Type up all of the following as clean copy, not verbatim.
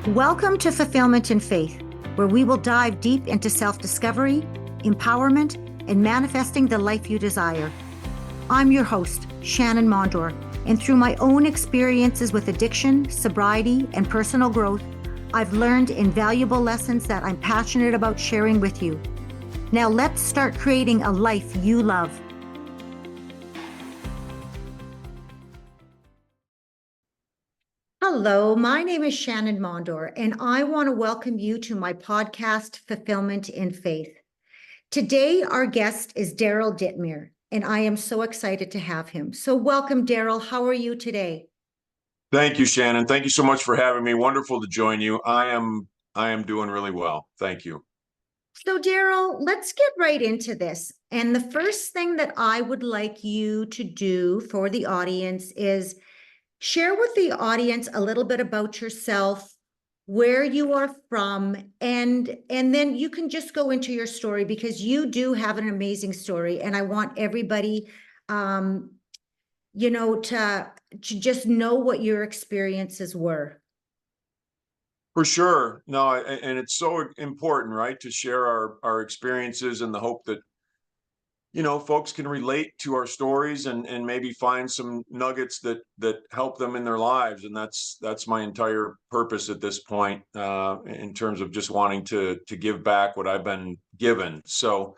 Welcome to Fulfillment in Faith, where we will dive deep into self-discovery, empowerment, and manifesting the life you desire. I'm your host, Shannan Mondor, and through my own experiences with addiction, sobriety, and personal growth, I've learned invaluable lessons that I'm passionate about sharing with you. Now let's start creating a life you love. Hello, my name is Shannan Mondor, and I want to welcome you to my podcast, Fulfillment in Faith. Today, our guest is Daryl Dittmer, and I am so excited to have him. So welcome, Daryl. How are you today? Thank you, Shannan. Thank you so much for having me. Wonderful to join you. I am doing really well. Thank you. So, Daryl, let's get right into this. And the first thing that I would like you to do for the audience is share with the audience a little bit about yourself, where you are from, and then you can just go into your story because you do have an amazing story, and I want everybody, to just know what your experiences were. For sure. No, and it's so important, right, to share our experiences in the hope that folks can relate to our stories and maybe find some nuggets that help them in their lives. And that's my entire purpose at this point, in terms of just wanting to give back what I've been given. So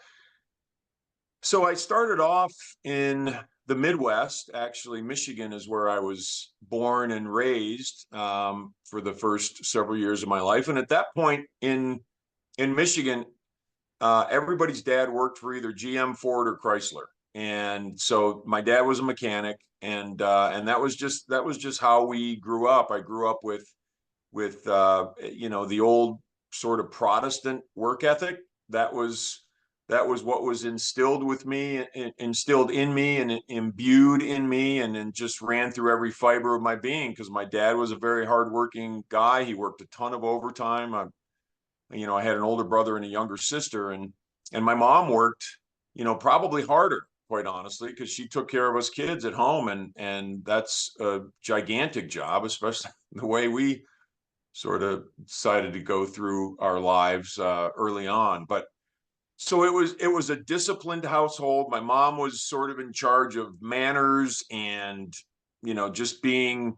I started off in the Midwest. Actually, Michigan is where I was born and raised, for the first several years of my life. And at that point in Michigan, everybody's dad worked for either GM, Ford, or Chrysler. And so my dad was a mechanic, and that was just how we grew up. I grew up with the old sort of Protestant work ethic. That was what was instilled in me and imbued in me, and then just ran through every fiber of my being, because my dad was a very hardworking guy. He worked a ton of overtime. I had an older brother and a younger sister, and my mom worked, probably harder, quite honestly, because she took care of us kids at home, and that's a gigantic job, especially the way we sort of decided to go through our lives early on. But so it was a disciplined household. My mom was sort of in charge of manners and just being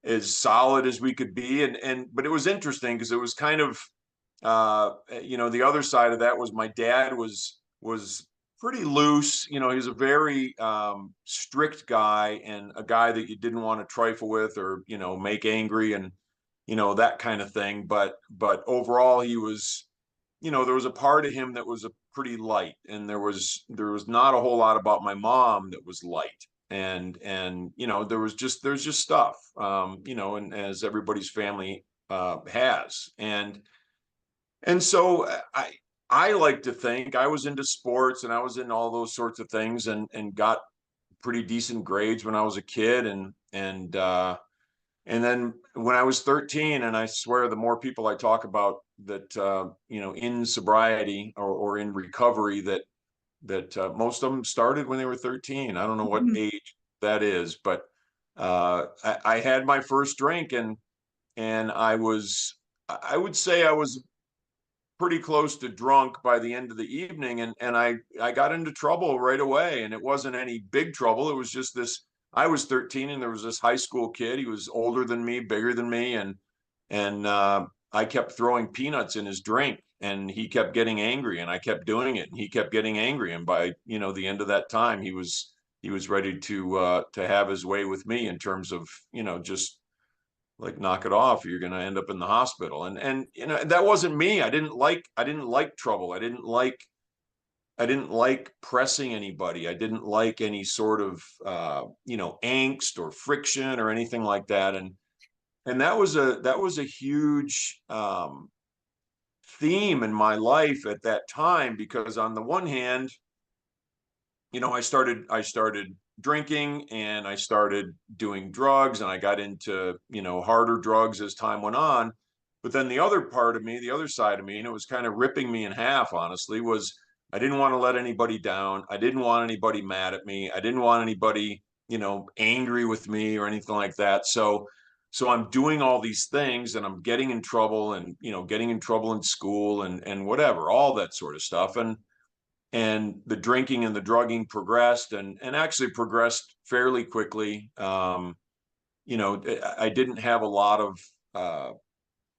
as solid as we could be. But it was interesting because it was kind of the other side of that was my dad was pretty loose. He was a very strict guy, and a guy that you didn't want to trifle with or make angry, and that kind of thing. But overall, he was, there was a part of him that was a pretty light, and there was not a whole lot about my mom that was light. And there's just stuff, and as everybody's family has. And so I like to think I was into sports, and I was in all those sorts of things, and got pretty decent grades when I was a kid. And then when I was 13, and I swear the more people I talk about that, in sobriety or in recovery, that most of them started when they were 13. I don't know what age that is, but I had my first drink, and I would say I was pretty close to drunk by the end of the evening, and I got into trouble right away. And it wasn't any big trouble. It was just this. I was 13, and there was this high school kid. He was older than me, bigger than me, and I kept throwing peanuts in his drink, and he kept getting angry, and I kept doing it, and he kept getting angry. And by the end of that time, he was ready to have his way with me in terms of just like, knock it off, you're going to end up in the hospital. And that wasn't me. I didn't like trouble. I didn't like pressing anybody. I didn't like any sort of angst or friction or anything like that. And that was a huge theme in my life at that time, because on the one hand, I started drinking, and I started doing drugs, and I got into, harder drugs as time went on. But then the other part of me, the other side of me, and it was kind of ripping me in half, honestly, was I didn't want to let anybody down. I didn't want anybody mad at me. I didn't want anybody, angry with me or anything like that. So so I'm doing all these things and I'm getting in trouble and, getting in trouble in school and whatever, all that sort of stuff. And the drinking and the drugging progressed and actually progressed fairly quickly. I didn't have a lot of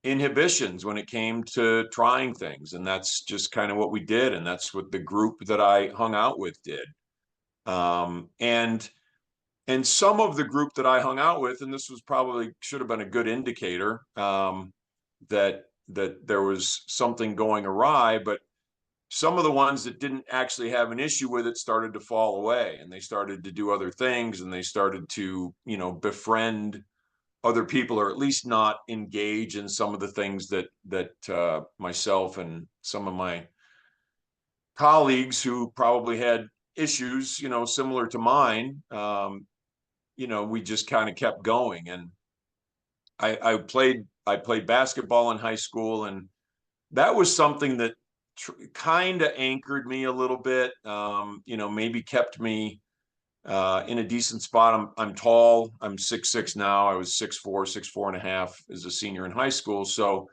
inhibitions when it came to trying things. And that's just kind of what we did. And that's what the group that I hung out with did. And some of the group that I hung out with, and this was probably should have been a good indicator that there was something going awry, but some of the ones that didn't actually have an issue with it started to fall away, and they started to do other things, and they started to, befriend other people, or at least not engage in some of the things that myself and some of my colleagues who probably had issues, similar to mine, we just kind of kept going. And I played basketball in high school, and that was something that kind of anchored me a little bit. Maybe kept me in a decent spot. I'm tall. I'm 6'6" now. I was 6'4", 6'4.5" as a senior in high school. So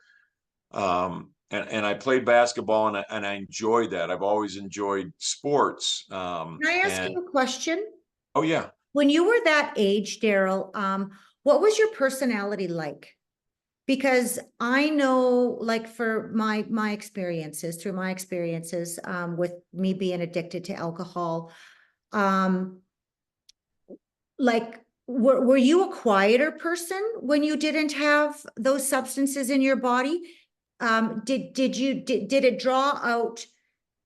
and I played basketball, and I enjoyed that. I've always enjoyed sports. Can I ask And you a question? oh yeah. When you were that age, Daryl, what was your personality like? Because I know, like, for my experiences, through my experiences, with me being addicted to alcohol, um, like, were you a quieter person when you didn't have those substances in your body? Did it draw out,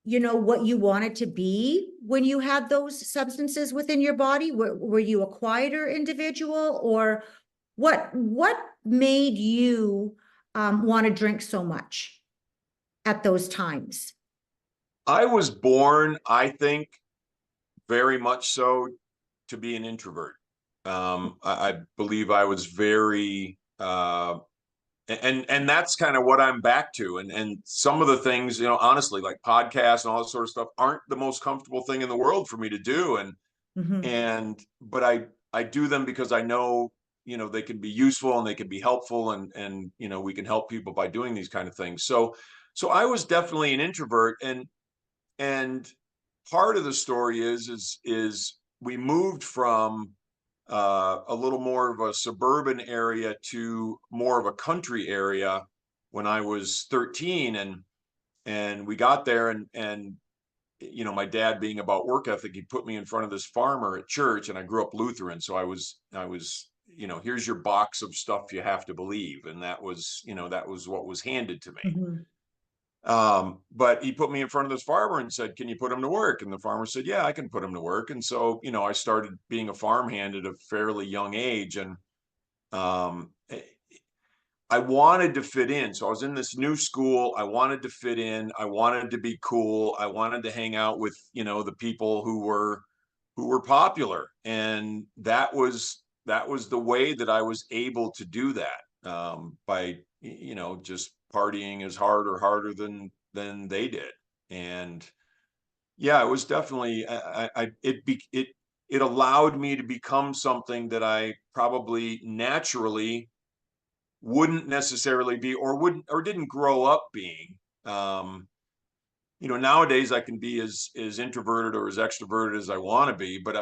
what you wanted to be when you had those substances within your body? Were you a quieter individual, or what made you want to drink so much at those times? I was born, I think, very much so to be an introvert. I believe I was very and that's kind of what I'm back to. And some of the things, honestly, like podcasts and all that sort of stuff, aren't the most comfortable thing in the world for me to do. Mhm. But I do them because I know, they can be useful and they can be helpful, and we can help people by doing these kind of things. So I was definitely an introvert, and part of the story is we moved from a little more of a suburban area to more of a country area when I was 13, and we got there, and my dad, being about work ethic, he put me in front of this farmer at church, and I grew up Lutheran, so I was here's your box of stuff you have to believe, and that was what was handed to me. Mhm. But he put me in front of this farmer and said, "Can you put him to work?" And the farmer said, "Yeah, I can put him to work." And so, I started being a farmhand at a fairly young age, and um, I wanted to fit in. So I was in this new school. I wanted to fit in. I wanted to be cool. I wanted to hang out with, the people who were popular. And that was the way that I was able to do that, by, just partying as hard or harder than they did. And yeah, it was definitely, it allowed me to become something that I probably naturally wouldn't necessarily be, or wouldn't, or didn't grow up being. um Nowadays I can be as introverted or as extroverted as I want to be, but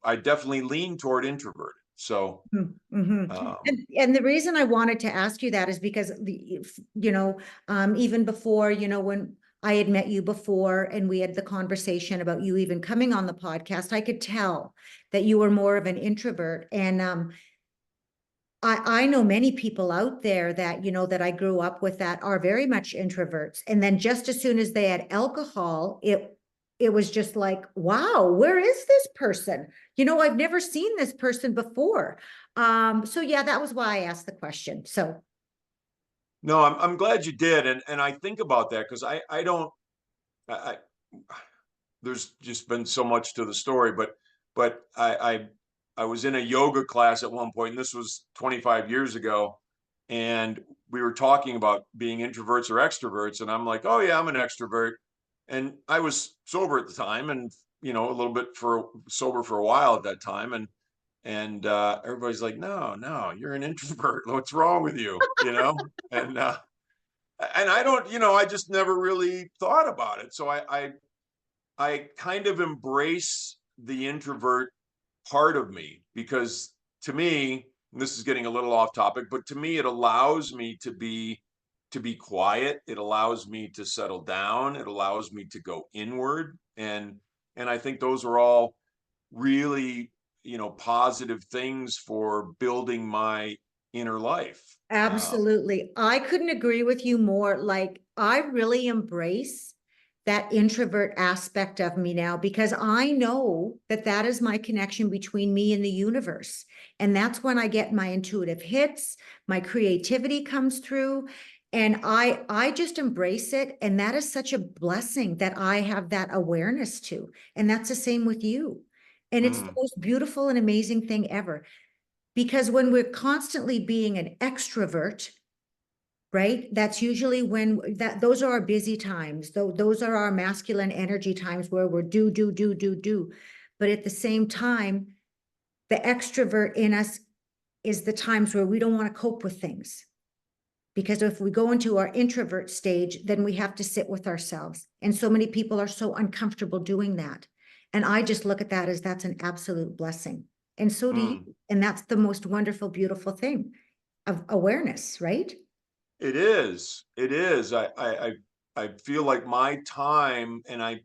I definitely lean toward introverted. So Mm-hmm. um And the reason I wanted to ask you that is because even before, when I had met you before and we had the conversation about you even coming on the podcast, I could tell that you were more of an introvert. And I know many people out there that, that I grew up with that are very much introverts. And then just as soon as they had alcohol, it was just like, wow, where is this person? I've never seen this person before. So yeah, that was why I asked the question. So no, I'm glad you did. And I think about that because I don't, I there's just been so much to the story, but I was in a yoga class at one point, and this was 25 years ago, and we were talking about being introverts or extroverts, and I'm like, "Oh yeah, I'm an extrovert," and I was sober at the time, and a little bit for sober for a while at that time, And everybody's like, no, you're an introvert. What's wrong with you? And I don't, I just never really thought about it. So I kind of embrace the introvert part of me, because to me, and this is getting a little off topic, but to me, it allows me to be quiet. It allows me to settle down. It allows me to go inward. And I think those are all really, positive things for building my inner life. Absolutely. I couldn't agree with you more. Like, I really embrace that introvert aspect of me now, because I know that that is my connection between me and the universe. And that's when I get my intuitive hits, my creativity comes through, and I just embrace it. And that is such a blessing that I have that awareness to. And that's the same with you. And it's the Mm, most beautiful and amazing thing ever. Because when we're constantly being an extrovert, right? That's usually when those are our busy times. Those are our masculine energy times where we're do. But at the same time, the extrovert in us is the times where we don't want to cope with things. Because if we go into our introvert stage, then we have to sit with ourselves. And so many people are so uncomfortable doing that. And I just look at that as that's an absolute blessing. And so do you. mm. And that's the most wonderful, beautiful thing of awareness, right? It is. It is. I feel like my time, I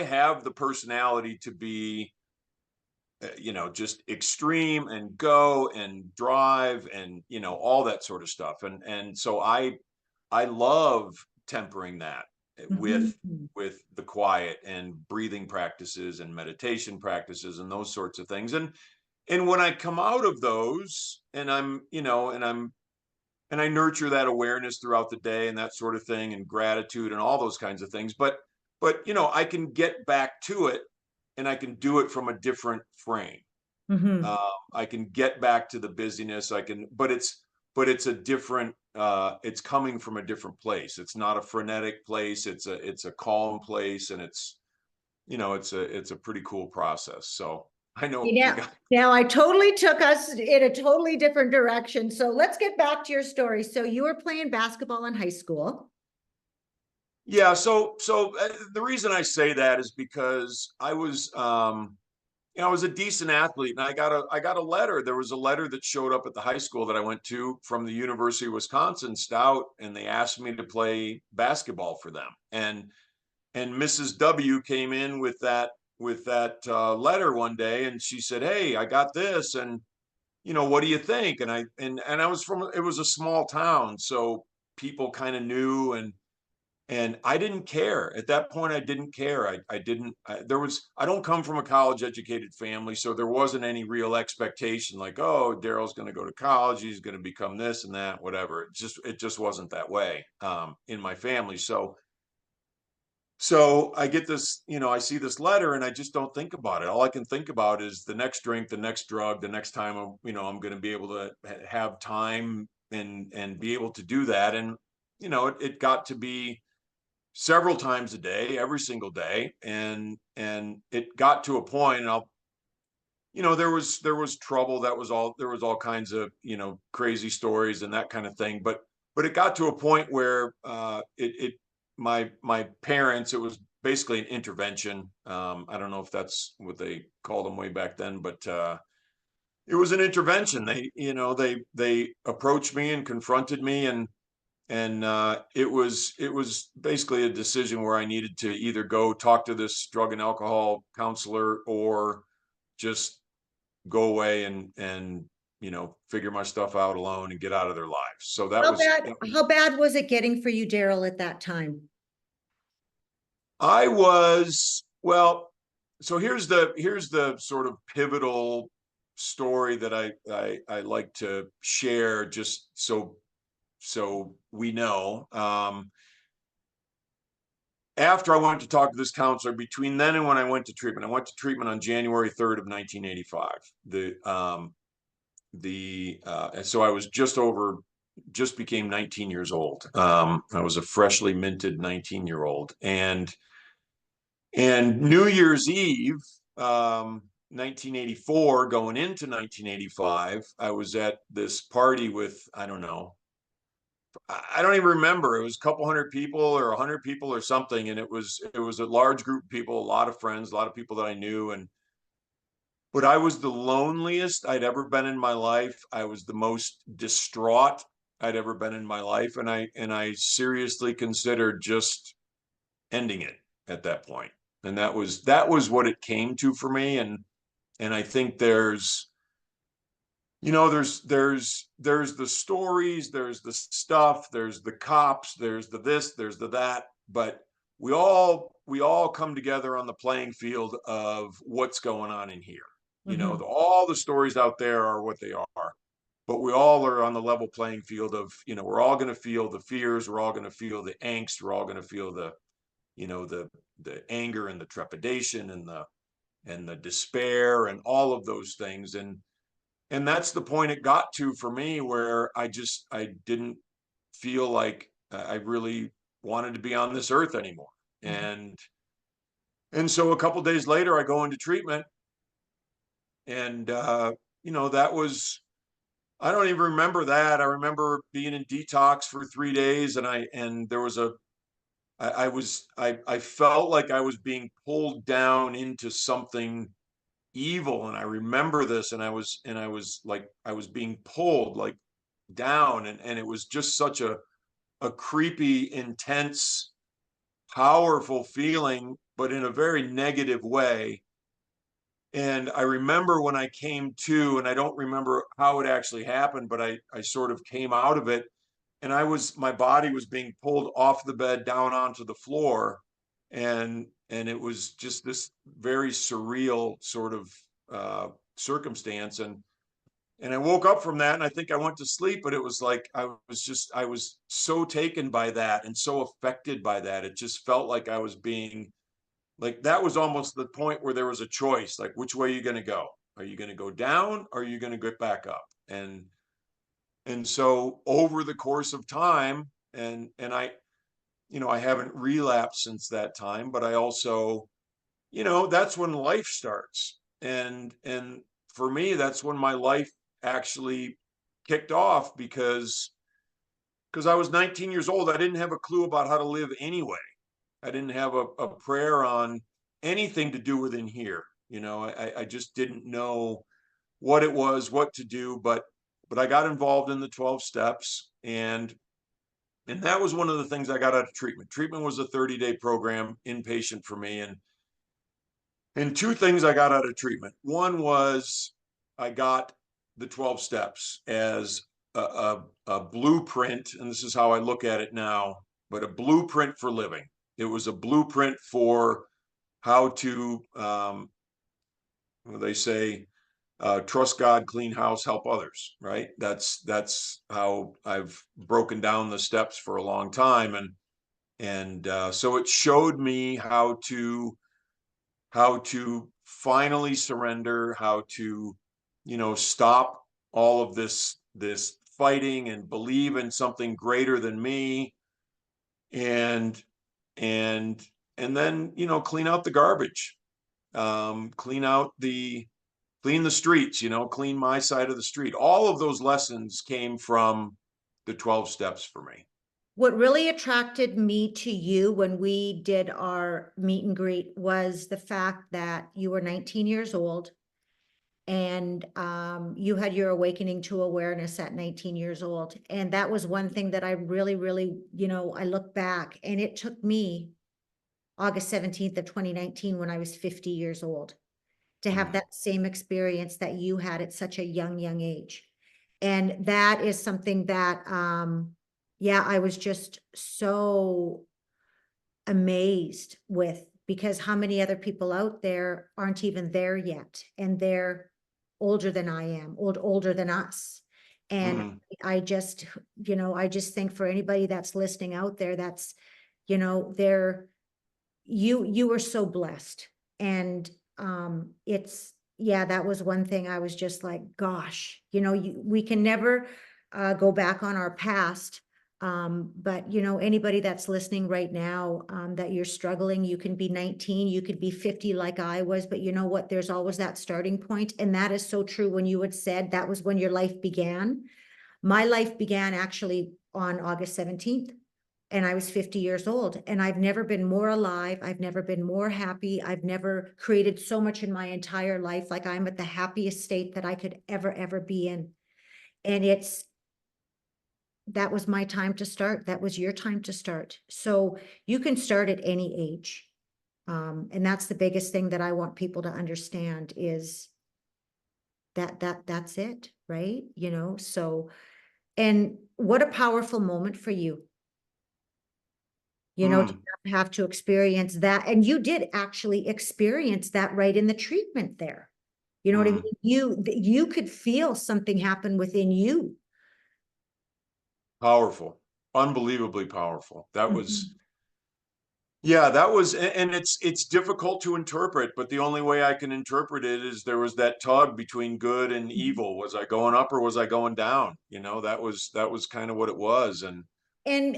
have the personality to be, just extreme and go and drive and, all that sort of stuff. And so I love tempering that with Mhm. with the quiet and breathing practices and meditation practices and those sorts of things. And when I come out of those, and I nurture that awareness throughout the day and that sort of thing, and gratitude and all those kinds of things. But I can get back to it, and I can do it from a different frame. Mhm. I can get back to the busyness. But it's a different. It's coming from a different place. It's not a frenetic place. It's a calm place, and it's a pretty cool process. So I know we Yeah. got. Now I totally took us in a totally different direction. So let's get back to your story. So you were playing basketball in high school. Yeah, so the reason I say that is because I was a decent athlete, and I got a letter. There was a letter that showed up at the high school that I went to from the University of Wisconsin Stout, and they asked me to play basketball for them. And Mrs. W came in with that letter one day, and she said, "Hey, I got this, and what do you think?" And I was from, it was a small town, so people kind of knew, and I didn't care at that point. I didn't care. I didn't. I don't come from a college educated family, so there wasn't any real expectation like, oh, Daryl's going to go to college, he's going to become this and that, whatever. It just wasn't that way in my family. So I get this, I see this letter, and I just don't think about it. All I can think about is the next drink, the next drug, the next time I'm going to be able to have time and be able to do that. And it got to be several times a day, every single day, and it got to a point, and there was trouble. There was all kinds of crazy stories and that kind of thing. But it got to a point where it my parents, it was basically an intervention. I don't know if that's what they called them way back then, but it was an intervention. They approached me and confronted me, and it was basically a decision where I needed to either go talk to this drug and alcohol counselor, or just go away and figure my stuff out alone and get out of their lives. So that How was bad, how bad was it getting for you, Daryl, at that time? I was well. So here's the sort of pivotal story that I like to share, just so we know. After I went to talk to this counselor, between then and when I went to treatment on January 3rd of 1985. And so I was just became 19 years old. I was a freshly minted 19-year-old, and New Year's Eve, 1984 going into 1985, I was at this party with, I don't know, I don't even remember. It was a couple hundred people or 100 people or something, and it was a large group of people, a lot of friends, a lot of people that I knew, and but I was the loneliest I'd ever been in my life. I was the most distraught I'd ever been in my life, and I seriously considered just ending it at that point. And that was what it came to for me. And I think there's the stories, there's the stuff, there's the cops, there's the this, there's the that, but we all come together on the playing field of what's going on in here. All the stories out there are what they are, but we all are on the level playing field of, we're all going to feel the fears, we're all going to feel the angst, we're all going to feel the anger and the trepidation and the despair and all of those things. And that's the point it got to for me, where I didn't feel like I really wanted to be on this earth anymore. And so a couple days later I go into treatment, and that was, I don't even remember that. I remember being in detox for 3 days, and there was I felt like I was being pulled down into something evil. And I remember this, and I was like, I was being pulled like down, and it was just such a creepy, intense, powerful feeling, but in a very negative way. And I remember when I came to, and I don't remember how it actually happened, but I sort of came out of it, and my body was being pulled off the bed down onto the floor. And it was just this very surreal sort of circumstance. And I woke up from that, and I think I went to sleep, but it was like I was so taken by that and so affected by that. It just felt like I was being, like, that was almost the point where there was a choice, like, which way are you going to go? Are you going to go down, or are you going to get back up? And so over the course of time, and I haven't relapsed since that time, but I also, that's when life starts. And for me, that's when my life actually kicked off, because I was 19 years old. I didn't have a clue about how to live anyway. I didn't have a prayer on anything to do with in here. I just didn't know what it was, what to do, but I got involved in the 12 steps, and that was one of the things I got out of treatment. Treatment was a 30-day program, inpatient for me. And two things I got out of treatment. One was I got the 12 steps as a blueprint, and this is how I look at it now, but a blueprint for living. It was a blueprint for how to, they say, trust God, clean house, help others, right? That's how I've broken down the steps for a long time. And so it showed me how to finally surrender, how to, stop all of this fighting and believe in something greater than me, and and and then, clean out the garbage, clean the streets, clean my side of the street. All of those lessons came from the 12 steps for me. What really attracted me to you when we did our meet and greet was the fact that you were 19 years old, and you had your awakening to awareness at 19 years old. And that was one thing that I really, really, I look back, and it took me August 17th of 2019, when I was 50 years old, to have that same experience that you had at such a young age. And that is something that, yeah, I was just so amazed with, because how many other people out there aren't even there yet, and they're older than I am, older than us. And I just, I just think for anybody that's listening out there, that's, they're, you were so blessed. And it's, yeah, that was one thing I was just like, gosh, we can never go back on our past, But you know, anybody that's listening right now, that you're struggling, you can be 19, you could be 50 like I was, but you know what? There's always that starting point. And that is so true. When you had said that was when your life began. My life began actually on August 17th, and I was 50 years old, and I've never been more alive. I've never been more happy. I've never created so much in my entire life. Like, I'm at the happiest state that I could ever be in. And that was my time to start. That was your time to start. So you can start at any age. And that's the biggest thing that I want people to understand is that's it, right? You know, so, and what a powerful moment for you, you know, to Mm, have to experience that. And you did actually experience that right in the treatment there. You know what I mean? mm. You could feel something happen within you. Powerful, unbelievably powerful. That was, Mhm. yeah, that was, and it's difficult to interpret, but the only way I can interpret it is there was that tug between good and evil. Was I going up or was I going down? You know, that was kind of what it was. And And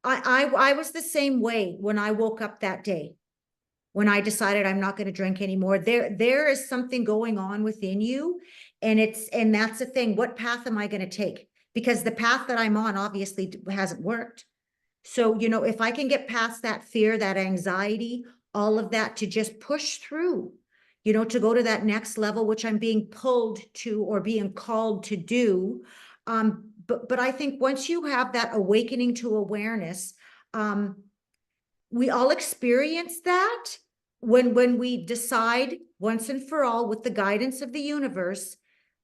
I was the same way when I woke up that day, when I decided I'm not going to drink anymore. There is something going on within you, and that's the thing. What path am I going to take? Because the path that I'm on obviously hasn't worked. So, you know, if I can get past that fear, that anxiety, all of that, to just push through, you know, to go to that next level, which I'm being pulled to or being called to do. But I think once you have that awakening to awareness, um, we all experience that when we decide once and for all with the guidance of the universe,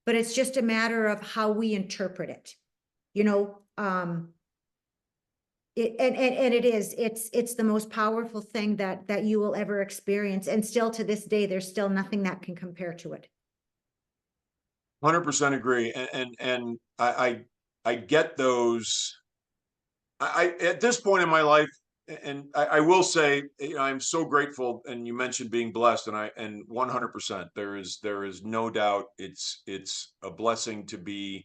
but it's just a matter of how we interpret it, you know. And it's the most powerful thing that you will ever experience, and still to this day there's still nothing that can compare to it. 100% agree. And I get those. I at this point in my life, and I will say, you know, I'm so grateful. And you mentioned being blessed, and 100%. There is no doubt. It's a blessing to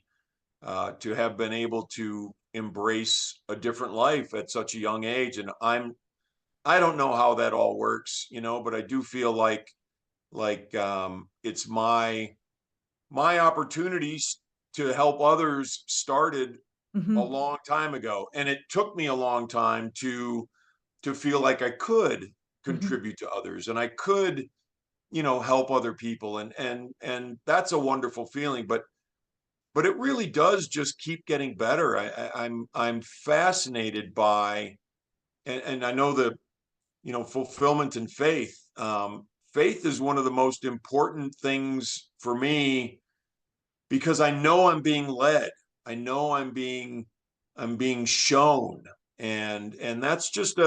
have been able to embrace a different life at such a young age. And I don't know how that all works, you know, but I do feel like it's my opportunities to help others started a Mhm, long time ago, and it took me a long time to feel like I could mhm. contribute to others and I could, you know, help other people, and that's a wonderful feeling. But it really does just keep getting better. I'm fascinated by, and I know the, you know, fulfillment and faith. Faith is one of the most important things for me because I know I'm being led. I know I'm being shown, and that's just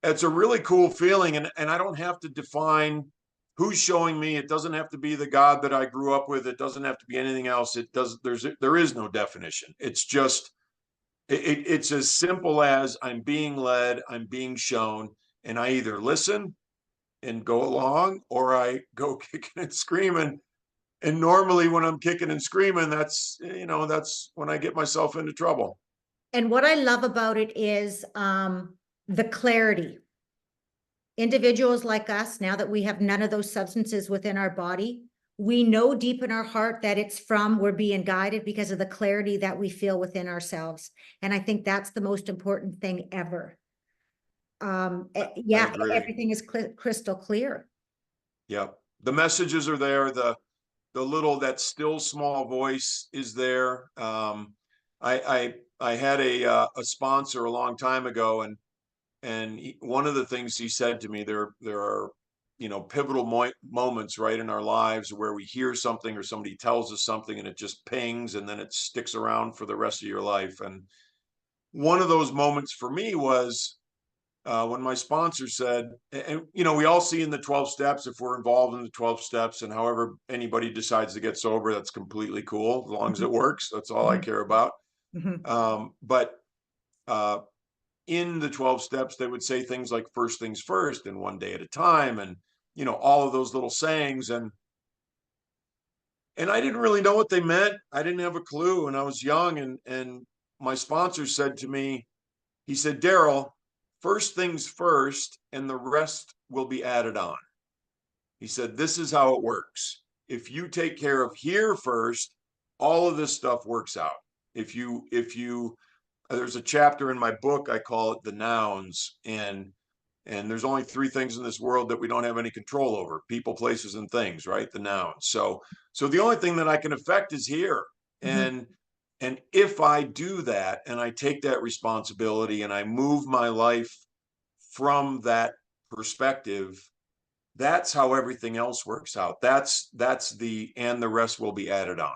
it's a really cool feeling, and I don't have to define who's showing me. It doesn't have to be the God that I grew up with. It doesn't have to be anything else. There is no definition. It's just it's as simple as I'm being led, I'm being shown, and I either listen and go along or I go kicking and screaming. And normally when I'm kicking and screaming, that's when I get myself into trouble. And what I love about it is the clarity. Individuals like us, now that we have none of those substances within our body, we know deep in our heart that we're being guided because of the clarity that we feel within ourselves. And I think that's the most important thing ever. I Yeah, agree. everything is crystal clear. Yeah. The messages are there. The little, that still small voice is there. I had a sponsor a long time ago, and one of the things he said to me, there are, you know, pivotal moments right in our lives where we hear something or somebody tells us something and it just pings and then it sticks around for the rest of your life. And one of those moments for me was when my sponsor said, and you know, we all see in the 12 steps, if we're involved in the 12 steps, and however anybody decides to get sober, that's completely cool as long as Mhm, it works. That's all I mhm, care about. mhm. But uh, in the 12 steps, they would say things like first things first and one day at a time, and you know, all of those little sayings. And I didn't really know what they meant. I didn't have a clue, and I was young, and my sponsor said to me, he said, Daryl, first things first, and the rest will be added on. He said, this is how it works. If you take care of here first, all of this stuff works out. If you, there's a chapter in my book, I call it the nouns, and there's only three things in this world that we don't have any control over: people, places, and things, right? The nouns. So the only thing that I can affect is here. Mhm. And if I do that and I take that responsibility and I move my life from that perspective, that's how everything else works out. That's the, and the rest will be added on.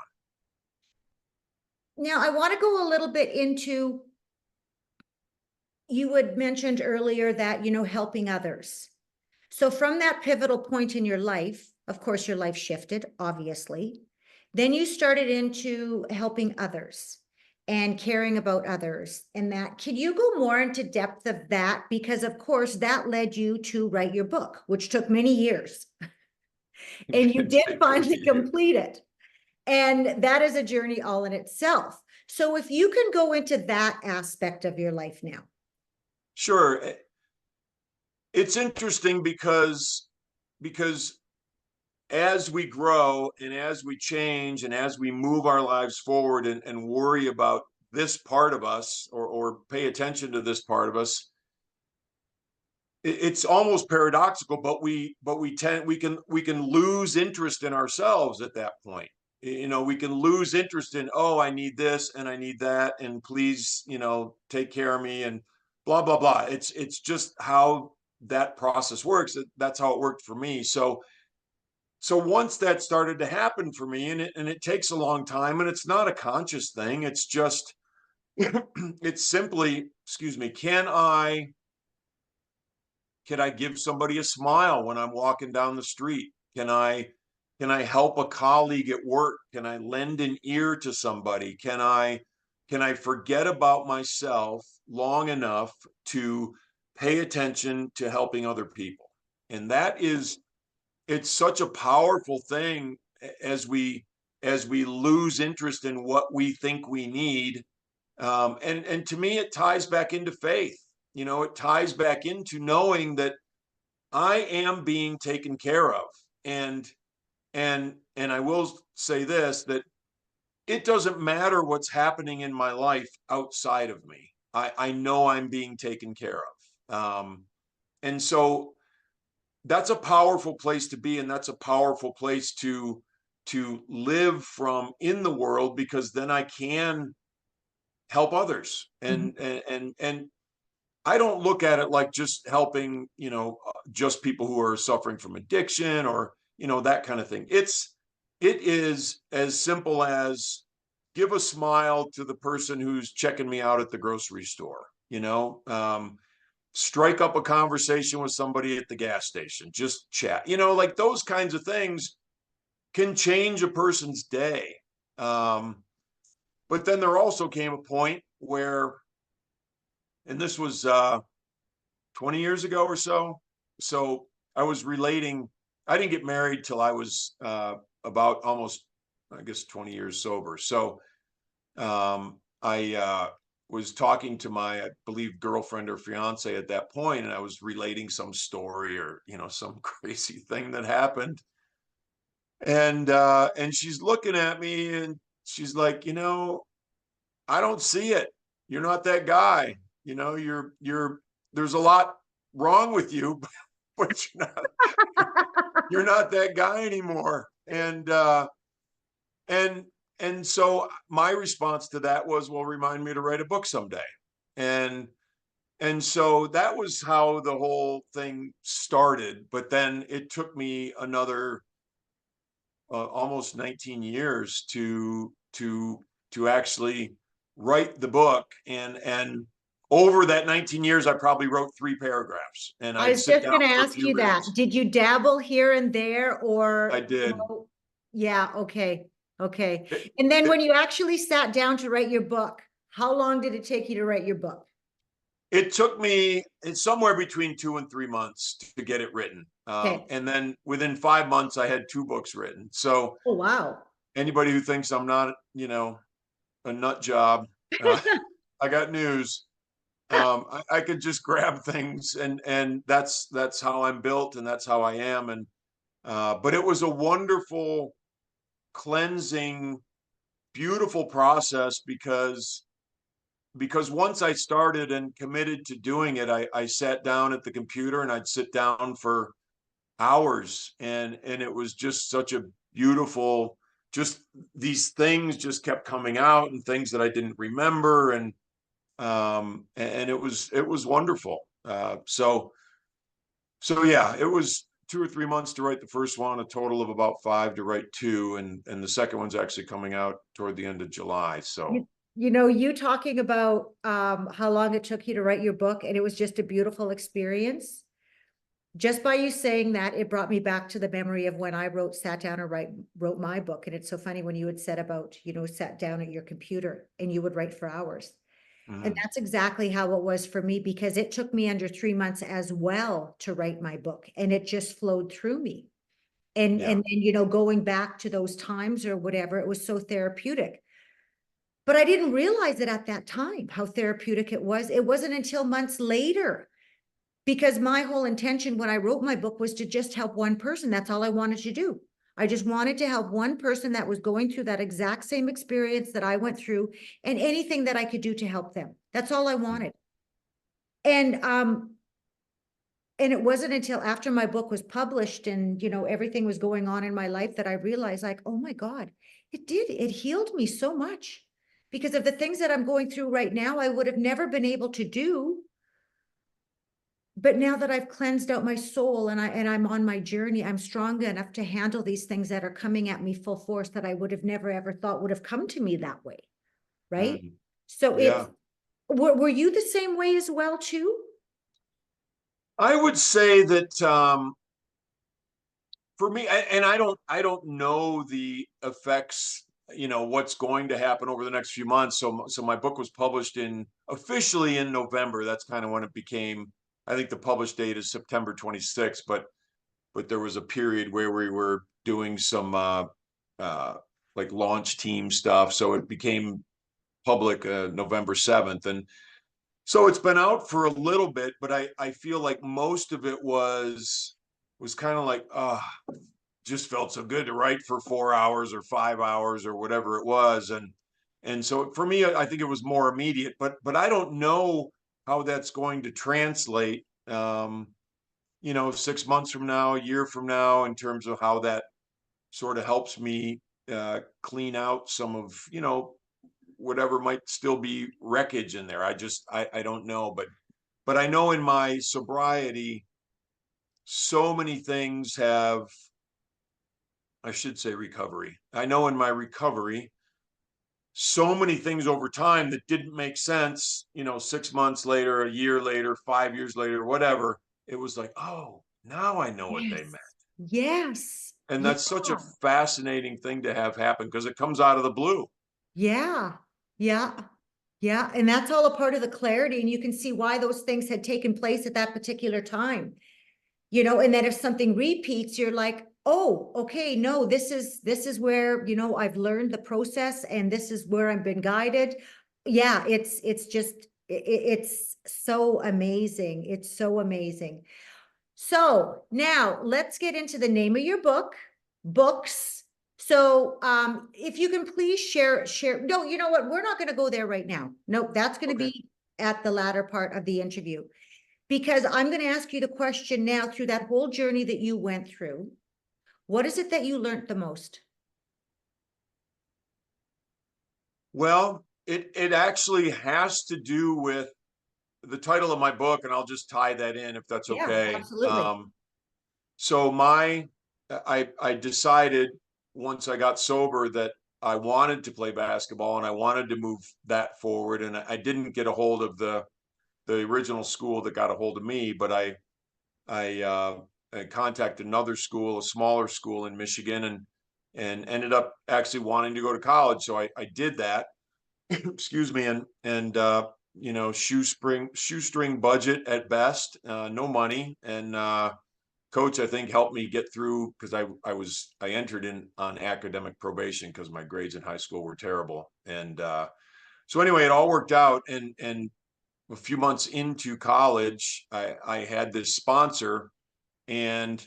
Now, I want to go a little bit into, you had mentioned earlier that, helping others. So from that pivotal point in your life, of course, your life shifted, obviously. Then you started into helping others and caring about others. And that, can you go more into depth of that? Because of course, that led you to write your book, which took many years. And you did finally complete it. And that is a journey all in itself. So if you can go into that aspect of your life now. Sure. It's interesting because as we grow and as we change and as we move our lives forward and worry about this part of us, or pay attention to this part of us, it's almost paradoxical, but we can lose interest in ourselves at that point. We can lose interest in, oh, I need this and I need that, and please, take care of me, and blah blah blah. It's just how that process works. That's how it worked for me. So once that started to happen for me, and it takes a long time, and it's not a conscious thing, it's just it's simply, excuse me, can I give somebody a smile when I'm walking down the street? Can I help a colleague at work? Can I lend an ear to somebody? Can I forget about myself long enough to pay attention to helping other people? And it's such a powerful thing as we lose interest in what we think we need. And to me, it ties back into faith. It ties back into knowing that I am being taken care of. And I will say this, that it doesn't matter what's happening in my life outside of me. I know I'm being taken care of. And so that's a powerful place to be, and that's a powerful place to live from in the world, because then I can help others. Mhm. And I don't look at it like just helping, just people who are suffering from addiction, or, that kind of thing. It is as simple as give a smile to the person who's checking me out at the grocery store, strike up a conversation with somebody at the gas station, just chat, like those kinds of things can change a person's day. But then there also came a point where, and this was 20 years ago or so. So I was relating, I didn't get married till I was about almost, I guess, 20 years sober. So I was talking to my, I believe, girlfriend or fiance at that point, and I was relating some story, or, some crazy thing that happened. And she's looking at me and she's like, I don't see it. You're not that guy. You're there's a lot wrong with you, but you're not that guy anymore. And so my response to that was, well, remind me to write a book someday. And and so that was how the whole thing started. But then it took me another almost 19 years to actually write the book. And over that 19 years, I probably wrote 3 paragraphs, and I I'd was sit just down going to for a ask few you that. minutes. Did you dabble here and there, I or did. no? Yeah, okay. Okay. It, And then it, when you actually sat down to write your book, how long did it take you to write your book? it took me, it's somewhere between 2 and 3 months to get it written. Okay. And then within 5 months, I had 2 books written. So Oh, wow. anybody who thinks I'm not, a nut job, uh, I got news. I could just grab things, and that's how I'm built, and that's how I am. And but it was a wonderful, cleansing, beautiful process because once I started and committed to doing it, I sat down at the computer and I'd sit down for hours, and it was just such a beautiful, just these things just kept coming out, and things that I didn't remember, and it was wonderful. So yeah, it was 2 or 3 months to write the first one, a total of about 5 to write two, and the second one's actually coming out toward the end of July. So You talking about how long it took you to write your book, and it was just a beautiful experience. Just by you saying that, it brought me back to the memory of when I sat down and wrote my book. And it's so funny when you had said about, sat down at your computer and you would write for hours. And that's exactly how it was for me, because it took me under 3 months as well to write my book, and it just flowed through me. And yeah. then, going back to those times or whatever, it was so therapeutic. But I didn't realize it at that time, how therapeutic it was. It wasn't until months later, because my whole intention when I wrote my book was to just help one person. That's all I wanted to do. I just wanted to help one person that was going through that exact same experience that I went through, and anything that I could do to help them. That's all I wanted. And it wasn't until after my book was published and, everything was going on in my life that I realized, like, oh my God, it healed me so much. Because of the things that I'm going through right now, I would have never been able to do. But now that I've cleansed out my soul and I'm on my journey, I'm strong enough to handle these things that are coming at me full force that I would have never ever thought would have come to me that way. Right? So Yeah. were you the same way as well too? I would say that for me, and I don't know the effects, what's going to happen over the next few months. So my book was published officially in November. That's kind of when it became, I think the published date is September 26th, but there was a period where we were doing some like launch team stuff. So it became public November 7th. And so it's been out for a little bit, but I feel like most of it was kind of like, just felt so good to write for 4 hours or 5 hours or whatever it was. And so for me, I think it was more immediate, but I don't know how that's going to translate, 6 months from now, a year from now, in terms of how that sort of helps me clean out some of, whatever might still be wreckage in there. I don't know, but I know in my sobriety, so many things have, I should say recovery. I know in my recovery, so many things over time that didn't make sense, 6 months later, a year later, 5 years later, whatever. It was like, oh, now I know what they Yes. meant. Yes. And Yeah. that's such a fascinating thing to have happen because it comes out of the blue. Yeah. Yeah. Yeah. And that's all a part of the clarity. And you can see why those things had taken place at that particular time. And then if something repeats, you're like, oh, okay, no, this is where, I've learned the process and this is where I've been guided. Yeah, it's just it's so amazing. It's so amazing. So now let's get into the name of your books. So if you can please share. No, you know what? We're not going to go there right now. Nope, that's going to Okay. be at the latter part of the interview, because I'm going to ask you the question now, through that whole journey that you went through. What is it that you learned the most? Well, it actually has to do with the title of my book, and I'll just tie that in if that's Yeah, okay. absolutely. So I decided once I got sober that I wanted to play basketball and I wanted to move that forward. And I didn't get a hold of the original school that got a hold of me, but I contacted another school, a smaller school in Michigan, and ended up actually wanting to go to college. So I did that. Excuse me, and shoestring budget at best, no money, and coach, I think, helped me get through because I entered in on academic probation because my grades in high school were terrible, and so anyway, it all worked out. And a few months into college, I had this sponsor, and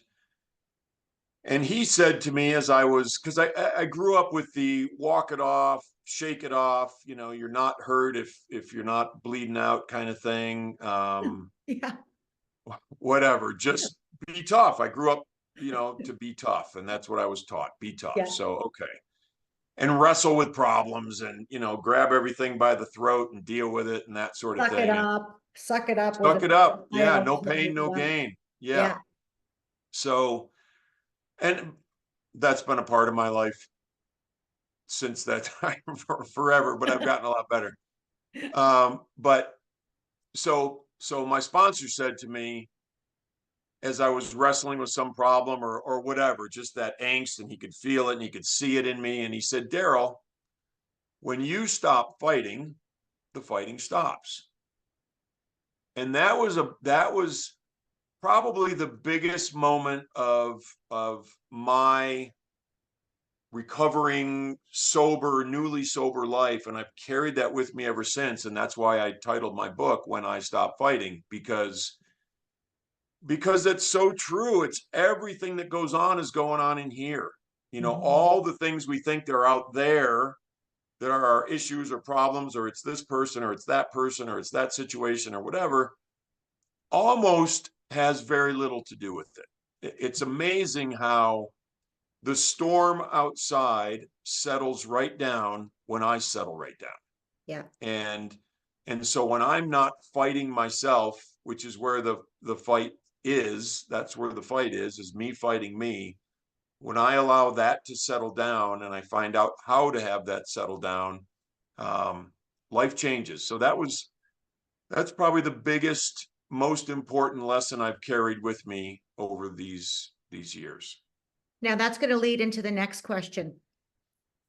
he said to me, as I was, because I grew up with the walk it off, shake it off, you're not hurt if you're not bleeding out kind of thing. Yeah. Whatever, just be tough. I grew up, to be tough, and that's what I was taught. Be tough. Yeah. So okay. And wrestle with problems, and grab everything by the throat and deal with it and that sort of Suck it thing. And up. Suck it up was suck it up. I Yeah, always no wanted pain, to no know. gain. Yeah. Yeah. So, and that's been a part of my life since that time for forever, but I've gotten a lot better. But so my sponsor said to me, as I was wrestling with some problem or whatever, just that angst, and he could feel it and he could see it in me. And he said, Daryl, when you stop fighting, the fighting stops. And that was probably the biggest moment of my recovering sober, newly sober life. And I've carried that with me ever since. And that's why I titled my book When I Stop Fighting, because it's so true. It's everything that goes on is going on in here. All the things we think they're out there that are our issues or problems, or it's this person, or it's that person, or it's that situation, or whatever, almost has very little to do with it. It's amazing how the storm outside settles right down when I settle right down. Yeah. And so when I'm not fighting myself, which is where the fight is, that's where the fight is me fighting me. When I allow that to settle down and I find out how to have that settle down, life changes. So that's probably the biggest, most important lesson I've carried with me over these years. Now that's going to lead into the next question.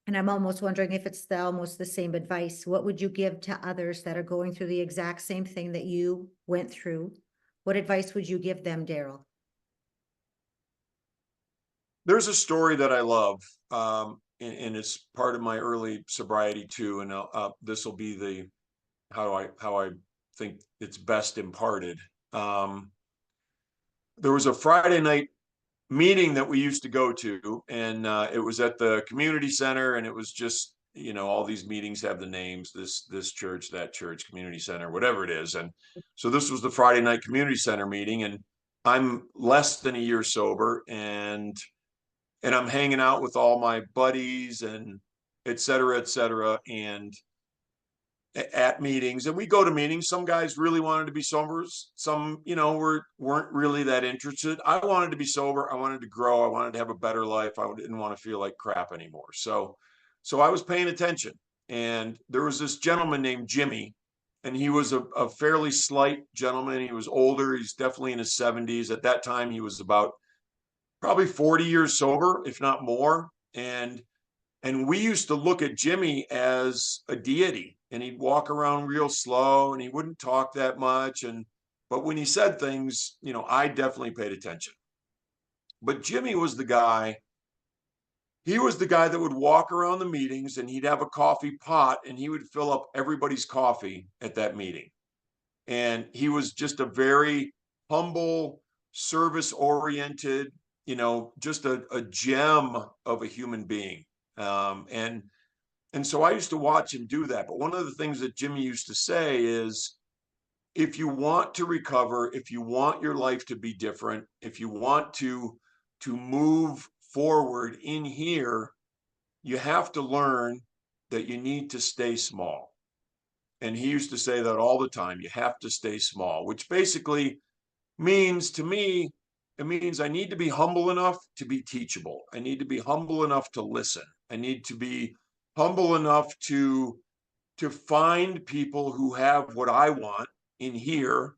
And I'm almost wondering if it's almost the same advice. What would you give to others that are going through the exact same thing that you went through? What advice would you give them, Daryl? There's a story that I love, and it's part of my early sobriety too. And this will be the how I think it's best imparted. There was a Friday night meeting that we used to go to, and it was at the community center, and it was just, all these meetings have the names, this church, that church, community center, whatever it is. And so this was the Friday night community center meeting, and I'm less than a year sober, and I'm hanging out with all my buddies and et cetera, et cetera. And at meetings, and we go to meetings, some guys really wanted to be sober, some weren't really that interested. I wanted to be sober, I wanted to grow, I wanted to have a better life, I didn't want to feel like crap anymore. So I was paying attention, and there was this gentleman named Jimmy, and he was a fairly slight gentleman. He was older, he's definitely in his 70s. At that time he was about probably 40 years sober, if not more. And we used to look at Jimmy as a deity, and he'd walk around real slow and he wouldn't talk that much. But when he said things, I definitely paid attention. But Jimmy was the guy, he was the guy that would walk around the meetings, and he'd have a coffee pot and he would fill up everybody's coffee at that meeting. And he was just a very humble, service oriented, just a gem of a human being. And so I used to watch him do that. But one of the things that Jimmy used to say is, if you want to recover, if you want your life to be different, if you want to move forward in here, you have to learn that you need to stay small. And he used to say that all the time. You have to stay small, which basically means, to me, it means I need to be humble enough to be teachable. I need to be humble enough to listen. I need to be humble enough to find people who have what I want in here,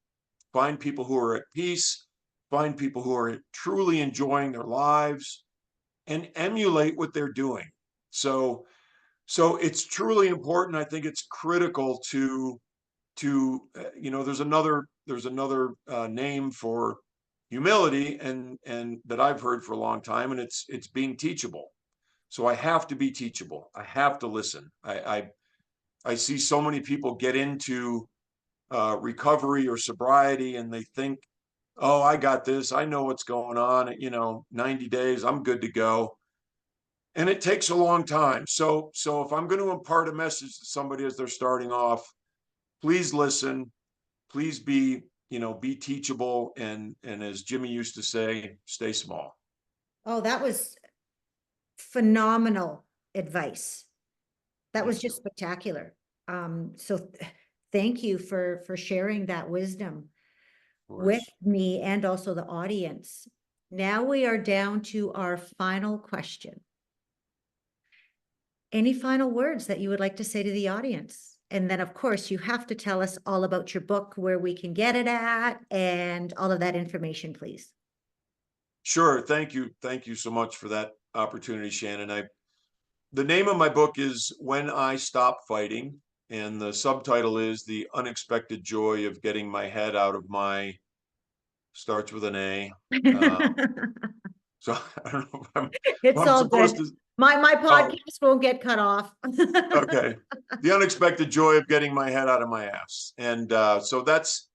find people who are at peace, find people who are truly enjoying their lives, and emulate what they're doing. So it's truly important. I think it's critical to there's another name for humility, and that I've heard for a long time, and it's being teachable. So I have to be teachable. I have to listen. I see so many people get into recovery or sobriety, and they think, oh, I got this, I know what's going on, 90 days, I'm good to go. And it takes a long time. So if I'm going to impart a message to somebody as they're starting off, please listen, please be teachable, and as Jimmy used to say, stay small. Oh, that was phenomenal advice. That was Thank just you. spectacular. Thank you for sharing that wisdom Of with course. me and also the audience. Now we are down to our final question. Any final words that you would like to say to the audience? And then, of course, you have to tell us all about your book, where we can get it at, and all of that information, please. Sure. Thank you. Thank you so much for that opportunity, Shannon. The name of my book is When I Stop Fighting, and the subtitle is The Unexpected Joy of Getting My Head Out of My, starts with an A. So I don't know if It's I'm all supposed good. to. My Oh, podcast won't get cut off. okay. The unexpected joy of getting my head out of my ass. And so that's,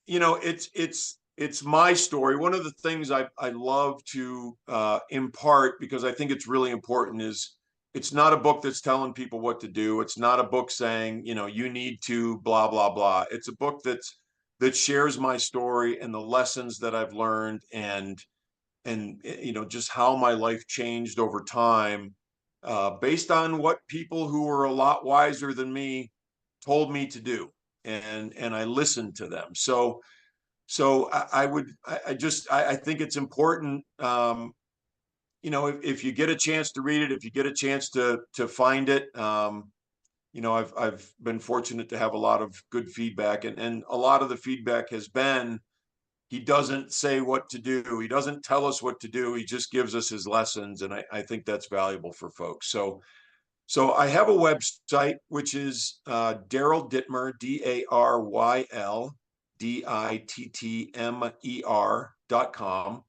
it's my story. One of the things I love to impart, because I think it's really important, is it's not a book that's telling people what to do. It's not a book saying, you need to blah, blah, blah. It's a book that shares my story and the lessons that I've learned, and just how my life changed over time, based on what people who were a lot wiser than me told me to do, and I listened to them. So I think it's important, if you get a chance to read it, if you get a chance to find it. I've been fortunate to have a lot of good feedback, and a lot of the feedback has been, he doesn't say what to do. He doesn't tell us what to do. He just gives us his lessons. And I think that's valuable for folks. So I have a website, which is Daryl Dittmer, DARYL DITTMER.com.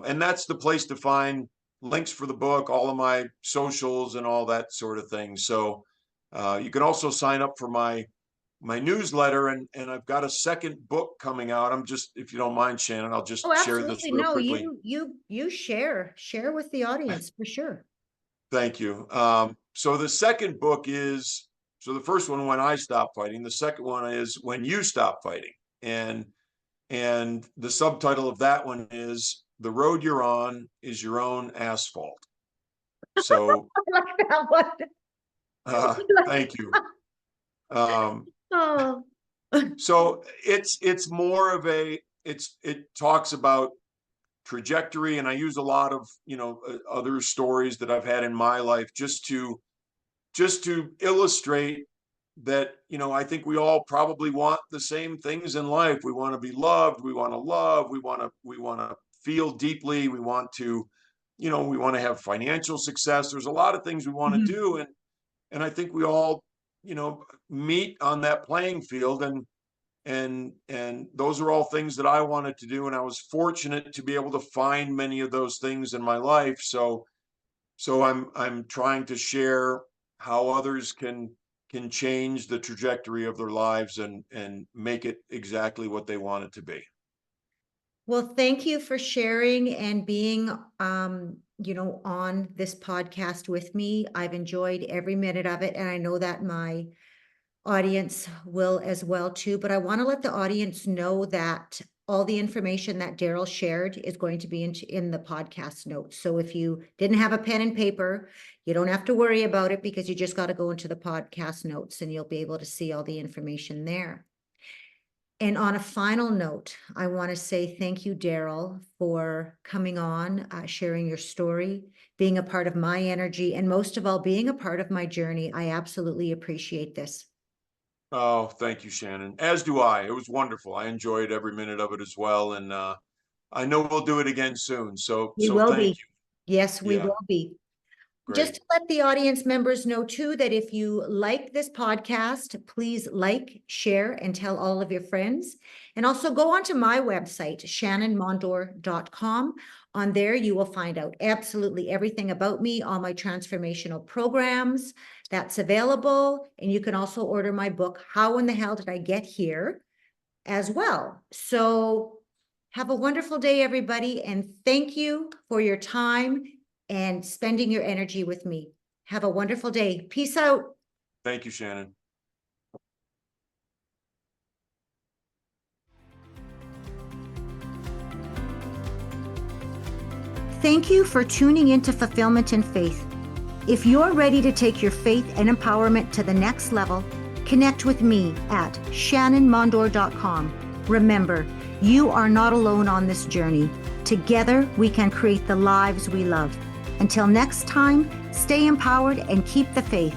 And that's the place to find links for the book, all of my socials, and all that sort of thing. So you can also sign up for my newsletter, and I've got a second book coming out. I'm just, if you don't mind, Shannon, I'll Oh, just share this absolutely. real No, quickly. you share with the audience for sure. Thank you. So the second book is, so the first one, When I Stop Fighting. The second one is When You Stop Fighting. And the subtitle of that one is The Road You're On Is Your Own Asphalt. So I like that one. thank you. Oh. So it's more of it talks about trajectory, and I use a lot of other stories that I've had in my life, just to illustrate that I think we all probably want the same things in life. We want to be loved, we want to love, we want to feel deeply, we want to have financial success. There's a lot of things we want to Mhm. do, and I think we all meet on that playing field, and those are all things that I wanted to do, and I was fortunate to be able to find many of those things in my life. So I'm trying to share how others can change the trajectory of their lives, and make it exactly what they want it to be. Well, thank you for sharing and being, on this podcast with me. I've enjoyed every minute of it, and I know that my audience will as well too. But I want to let the audience know that all the information that Daryl shared is going to be in the podcast notes. So if you didn't have a pen and paper, you don't have to worry about it, because you just got to go into the podcast notes and you'll be able to see all the information there. And on a final note, I want to say thank you, Daryl, for coming on, sharing your story, being a part of my energy, and most of all, being a part of my journey. I absolutely appreciate this. Oh, thank you, Shannon. As do I. It was wonderful. I enjoyed every minute of it as well, and I know we'll do it again soon. So We so will thank be. Yes, we you. Yeah, will be. Just great. to let the audience members know too, that if you like this podcast, please like, share, and tell all of your friends. And also go onto my website, shannonmondor.com. On there, you will find out absolutely everything about me, all my transformational programs that's available. And you can also order my book, How in the Hell Did I Get Here, as well. So have a wonderful day, everybody. And thank you for your time and spending your energy with me. Have a wonderful day. Peace out. Thank you, Shannan. Thank you for tuning into Fulfillment and Faith. If you're ready to take your faith and empowerment to the next level, connect with me at shannanmondor.com. Remember, you are not alone on this journey. Together, we can create the lives we love. Until next time, stay empowered and keep the faith.